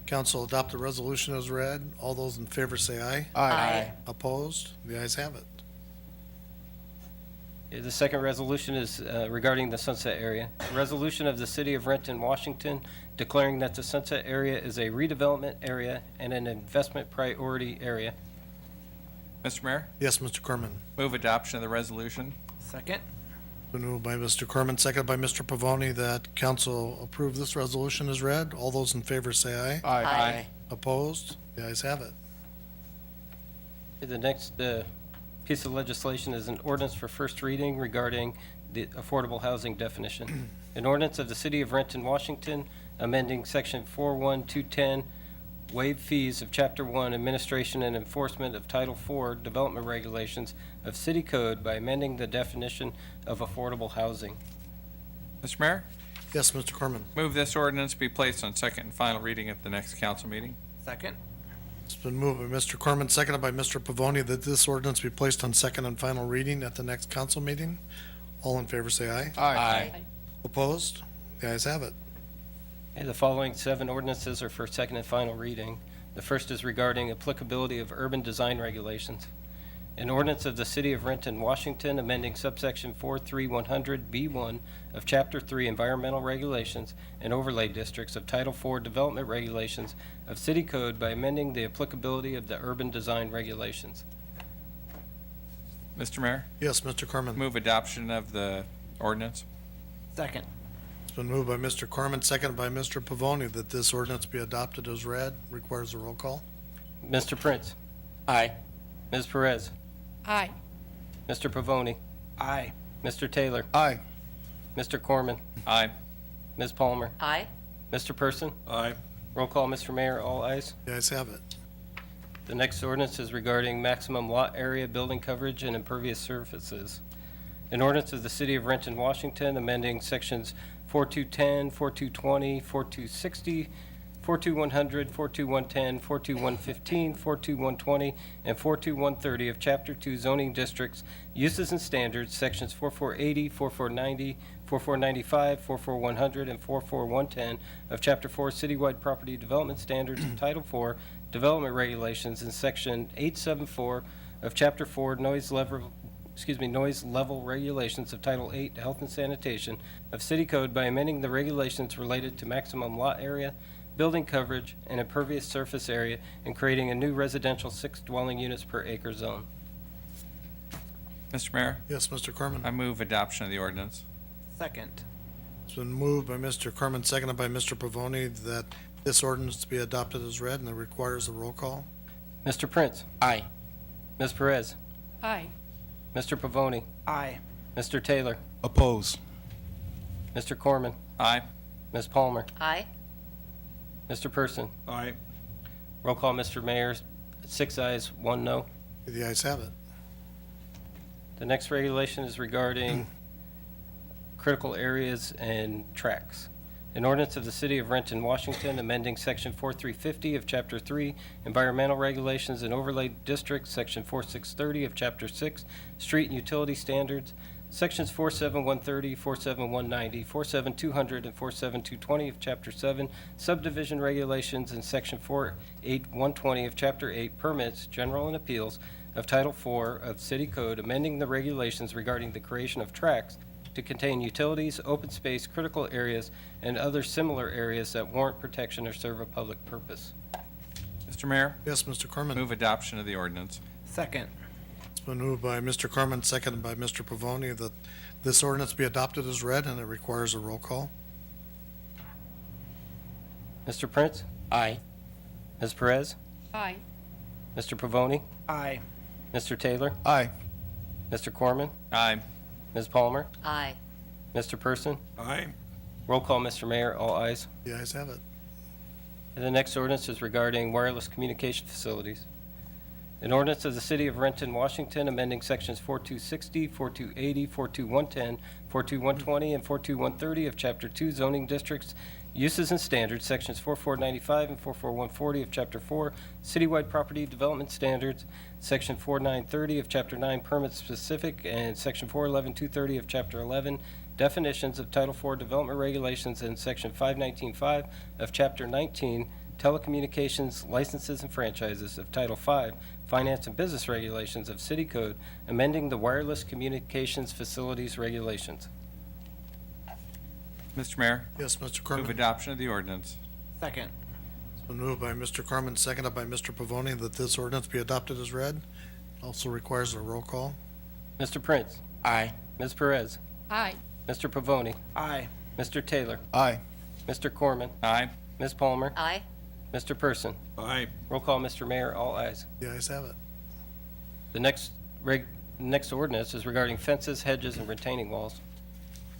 council adopt the resolution as read. All those in favor say aye. Aye. Opposed? The ayes have it. The second resolution is regarding the Sunset Area. A resolution of the City of Renton, Washington, declaring that the Sunset Area is a redevelopment area and an investment priority area. Mr. Mayor, Yes, Mr. Corman? move adoption of the resolution. Second. Been moved by Mr. Corman, seconded by Mr. Pavoni, that council approve this resolution as read. All those in favor say aye. Aye. Opposed? The ayes have it. The next piece of legislation is an ordinance for first reading regarding the affordable housing definition. An ordinance of the City of Renton, Washington, amending Section 41210, waive fees of Chapter 1, Administration and Enforcement of Title 4, Development Regulations of City Code by amending the definition of affordable housing. Mr. Mayor, Yes, Mr. Corman? move this ordinance be placed on second and final reading at the next council meeting. Second. It's been moved by Mr. Corman, seconded by Mr. Pavoni, that this ordinance be placed on second and final reading at the next council meeting. All in favor say aye. Aye. Opposed? The ayes have it. Okay, the following 7 ordinances are for second and final reading. The first is regarding applicability of urban design regulations. An ordinance of the City of Renton, Washington, amending subsection 43100B1 of Chapter 3 Environmental Regulations and Overlay Districts of Title 4 Development Regulations of City Code by amending the applicability of the urban design regulations. Mr. Mayor, Yes, Mr. Corman? move adoption of the ordinance. Second. It's been moved by Mr. Corman, seconded by Mr. Pavoni, that this ordinance be adopted as read. Requires a roll call. Mr. Prince, Aye. Ms. Perez, Aye. Mr. Pavoni, Aye. Mr. Taylor, Aye. Mr. Corman, Aye. Ms. Palmer, Aye. Mr. Person. Aye. Roll call, Mr. Mayor, all ayes. The ayes have it. The next ordinance is regarding maximum lot area, building coverage, and impervious surfaces. An ordinance of the City of Renton, Washington, amending sections 4210, 4220, 4260, 42100, 42110, 42115, 42120, and 42130 of Chapter 2 zoning districts, uses and standards, sections 4480, 4490, 4495, 44100, and 44110 of Chapter 4 citywide property development standards of Title 4 development regulations, and section 874 of Chapter 4 noise level regulations of Title 8 health and sanitation of City Code by amending the regulations related to maximum lot area, building coverage, and impervious surface area, and creating a new residential 6 dwelling units per acre zone. Mr. Mayor, Yes, Mr. Corman? I move adoption of the ordinance. Second. It's been moved by Mr. Corman, seconded by Mr. Pavoni, that this ordinance be adopted as read, and it requires a roll call. Mr. Prince, Aye. Ms. Perez, Aye. Mr. Pavoni, Aye. Mr. Taylor, Oppose. Mr. Corman, Aye. Ms. Palmer, Aye. Mr. Person. Aye. Roll call, Mr. Mayor, 6 ayes, 1 no. The ayes have it. The next regulation is regarding critical areas and tracks. An ordinance of the City of Renton, Washington, amending Section 4350 of Chapter 3 Environmental Regulations and Overlay Districts, Section 4630 of Chapter 6 Street and Utility Standards, Sections 47130, 47190, 47200, and 47220 of Chapter 7 Subdivision Regulations, and Section 48120 of Chapter 8 Permits, General and Appeals of Title 4 of City Code, amending the regulations regarding the creation of tracts to contain utilities, open space, critical areas, and other similar areas that warrant protection or serve a public purpose. Mr. Mayor, Yes, Mr. Corman. move adoption of the ordinance. Second. It's been moved by Mr. Corman, seconded by Mr. Pavoni, that this ordinance be adopted as read, and it requires a roll call. Mr. Prince? Aye. Ms. Perez? Aye. Mr. Pavoni? Aye. Mr. Taylor? Aye. Mr. Corman? Aye. Ms. Palmer? Aye. Mr. Person? Aye. Roll call, Mr. Mayor, all ayes. The ayes have it. And the next ordinance is regarding wireless communication facilities. An ordinance of the City of Renton, Washington, amending sections 4260, 4280, 42110, 42120, and 42130 of Chapter 2 zoning districts, uses and standards, sections 4495 and 44140 of Chapter 4 citywide property development standards, section 4930 of Chapter 9 permit specific, and section 411230 of Chapter 11 definitions of Title 4 development regulations, and section 5195 of Chapter 19 telecommunications licenses and franchises of Title 5 finance and business regulations of City Code, amending the wireless communications facilities regulations. Mr. Mayor, Yes, Mr. move Corman. adoption of the ordinance. Second. It's been moved by Mr. Corman, seconded by Mr. Pavoni, that this ordinance be adopted as read. Also requires a roll call. Mr. Prince? Aye. Ms. Perez? Aye. Mr. Pavoni? Aye. Mr. Taylor? Aye. Mr. Corman? Aye. Ms. Palmer? Aye. Mr. Person? Aye. Roll call, Mr. Mayor, all ayes. The ayes have it. The next ordinance is regarding fences, hedges, and retaining walls.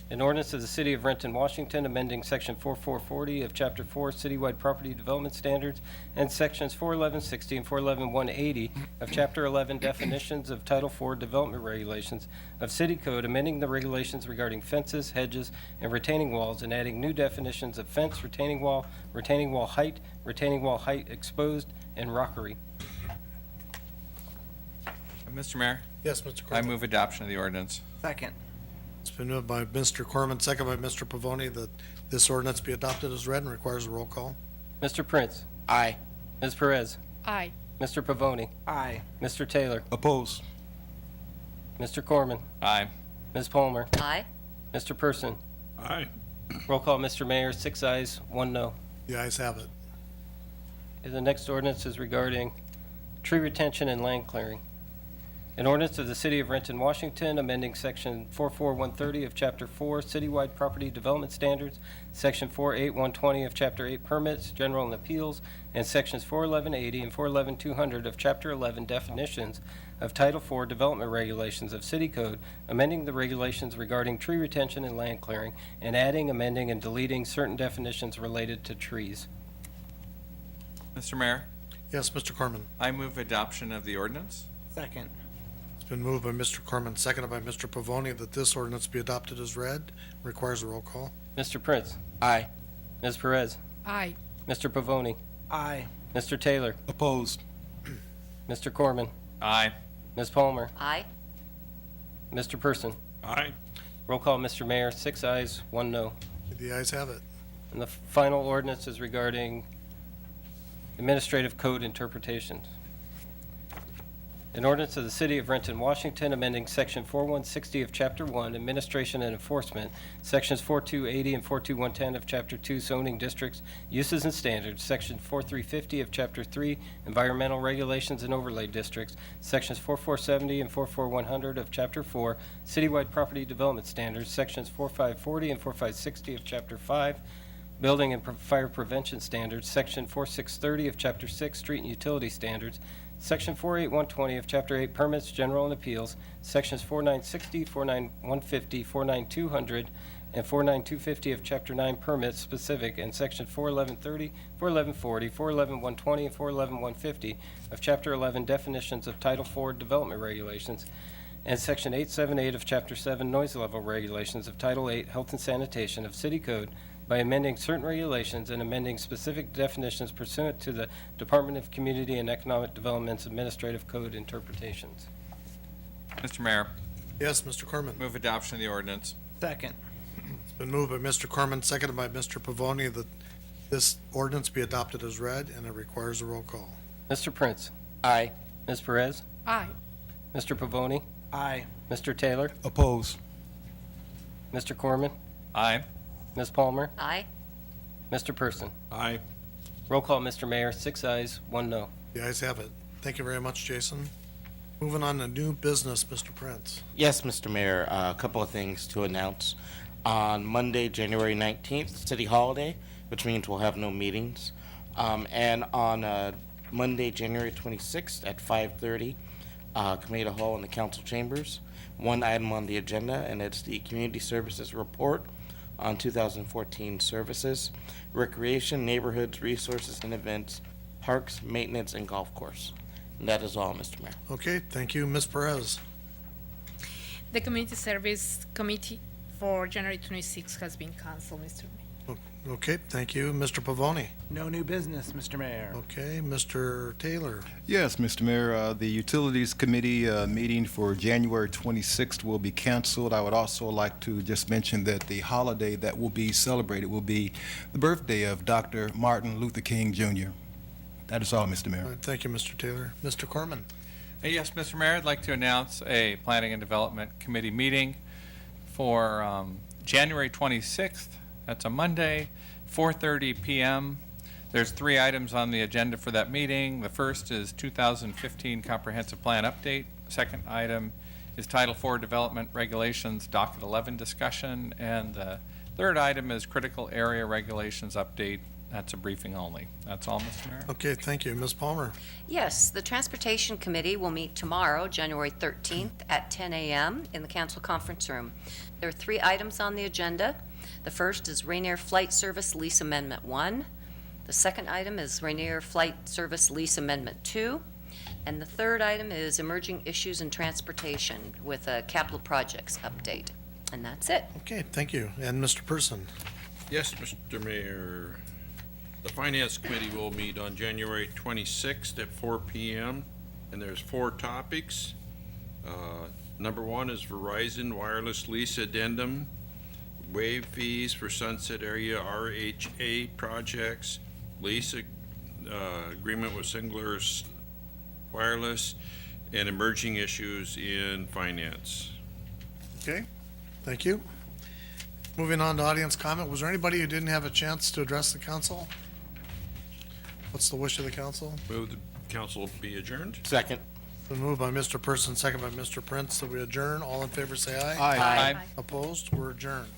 An ordinance of the City of Renton, Washington, amending Section 4440 of Chapter 4 Citywide Property Development Standards and Sections 411160 and 411180 of Chapter 11 Definitions of Title 4 Development Regulations of City Code, amending the regulations regarding fences, hedges, and retaining walls, and adding new definitions of fence, retaining wall height exposed, and rockery. Mr. Mayor, Yes, Mr. I Corman. move adoption of the ordinance. Second. It's been moved by Mr. Corman, seconded by Mr. Pavoni, that this ordinance be adopted as read and requires a roll call. Mr. Prince? Aye. Ms. Perez? Aye. Mr. Pavoni? Aye. Mr. Taylor? Oppose. Mr. Corman? Aye. Ms. Palmer? Aye. Mr. Person? Aye. Roll call, Mr. Mayor, 6 ayes, 1 no. The ayes have it. And the next ordinance is regarding tree retention and land clearing. An ordinance of the City of Renton, Washington, amending Section 44130 of Chapter 4 Citywide Property Development Standards, Section 48120 of Chapter 8 Permits, General and Appeals, and Sections 411180 and 411200 of Chapter 11 Definitions of Title 4 Development Regulations of City Code, amending the regulations regarding tree retention and land clearing, and adding, amending, and deleting certain definitions related to trees. Mr. Mayor, Yes, Mr. Corman. I move adoption of the ordinance. Second. It's been moved by Mr. Corman, seconded by Mr. Pavoni, that this ordinance be adopted as read. Requires a roll call. Mr. Prince? Aye. Ms. Perez? Aye. Mr. Pavoni? Aye. Mr. Taylor? Opposed. Mr. Corman? Aye. Ms. Palmer? Aye. Mr. Person? Aye. Roll call, Mr. Mayor, 6 ayes, 1 no. The ayes have it. And the final ordinance is regarding administrative code interpretations. An ordinance of the City of Renton, Washington, amending Section 4160 of Chapter 1, Administration and Enforcement, Sections 4280 and 42110 of Chapter 2, Zoning Districts, Uses and Standards, Section 4350 of Chapter 3, Environmental Regulations and Overlay Districts, Sections 4470 and 44100 of Chapter 4, Citywide Property Development Standards, Sections 4540 and 4560 of Chapter 5, Building and Fire Prevention Standards, Section 4630 of Chapter 6, Street and Utility Standards, Section 48120 of Chapter 8, Permits, General and Appeals, Sections 4960, 49150, 49200, and 49250 of Chapter 9, Permits Specific, and Section 41130, 41140, 411-120, and 411-150 of Chapter 11, Definitions of Title 4 Development Regulations, and Section 878 of Chapter 7, Noise Level Regulations of Title 8, Health and Sanitation of City Code, by amending certain regulations and amending specific definitions pursuant to the Department of Community and Economic Development's Administrative Code interpretations. Mr. Mayor, Yes, Mr. Corman. move adoption of the ordinance. Second. It's been moved by Mr. Corman, seconded by Mr. Pavoni, that this ordinance be adopted as read, and it requires a roll call. Mr. Prince? Aye. Ms. Perez? Aye. Mr. Pavoni? Aye. Mr. Taylor? Oppose. Mr. Corman? Aye. Ms. Palmer? Aye. Mr. Person? Aye. Roll call, Mr. Mayor, 6 ayes, 1 no. The ayes have it. Thank you very much, Jason. Moving on to new business, Mr. Prince. Yes, Mr. Mayor, a couple of things to announce. On Monday, January 19th, city holiday, which means we'll have no meetings. And on Monday, January 26th at 5:30, Community Hall in the council chambers. One item on the agenda, and it's the Community Services Report on 2014 services, recreation, neighborhoods, resources and events, parks, maintenance, and golf course. And that is all, Mr. Mayor. Okay, thank you. Ms. Perez. The Community Service Committee for January 26 has been canceled, Mr. Mayor. Okay, thank you. Mr. Pavoni. No new business, Mr. Mayor. Okay, Mr. Taylor. Yes, Mr. Mayor, the Utilities Committee meeting for January 26th will be canceled. I would also like to just mention that the holiday that will be celebrated will be the birthday of Dr. Martin Luther King, Jr. That is all, Mr. All Mayor. right, thank you, Mr. Taylor. Mr. Corman. Yes, Mr. Mayor, I'd like to announce a Planning and Development Committee meeting for January 26th. That's a Monday, 4:30 p.m. There's 3 items on the agenda for that meeting. The first is 2015 Comprehensive Plan Update. The second item is Title IV Development Regulations, Docket 11 discussion. And the third item is Critical Area Regulations Update. That's a briefing only. That's all, Mr. Mayor. Okay, thank you. Ms. Palmer. Yes, the Transportation Committee will meet tomorrow, January 13th at 10 a.m. in the council conference room. There are 3 items on the agenda. The first is Rainier Flight Service Lease Amendment 1. The second item is Rainier Flight Service Lease Amendment 2. And the third item is Emerging Issues in Transportation with a capital projects update. And that's it. Okay, thank you. And Mr. Person. Yes, Mr. Mayor. The Finance Committee will meet on January 26th at 4 p.m. And there's 4 topics. Number 1 is Verizon Wireless Lease Addendum, waive fees for Sunset Area RHA projects, lease agreement with Singular Wireless, and emerging issues in finance. Okay, thank you. Moving on to audience comment. Was there anybody who didn't have a chance to address the council? What's the wish of the council? Move the council be adjourned. Second. Been moved by Mr. Person, second by Mr. Prince, that we adjourn. All in favor say aye. Aye. Opposed? We're adjourned.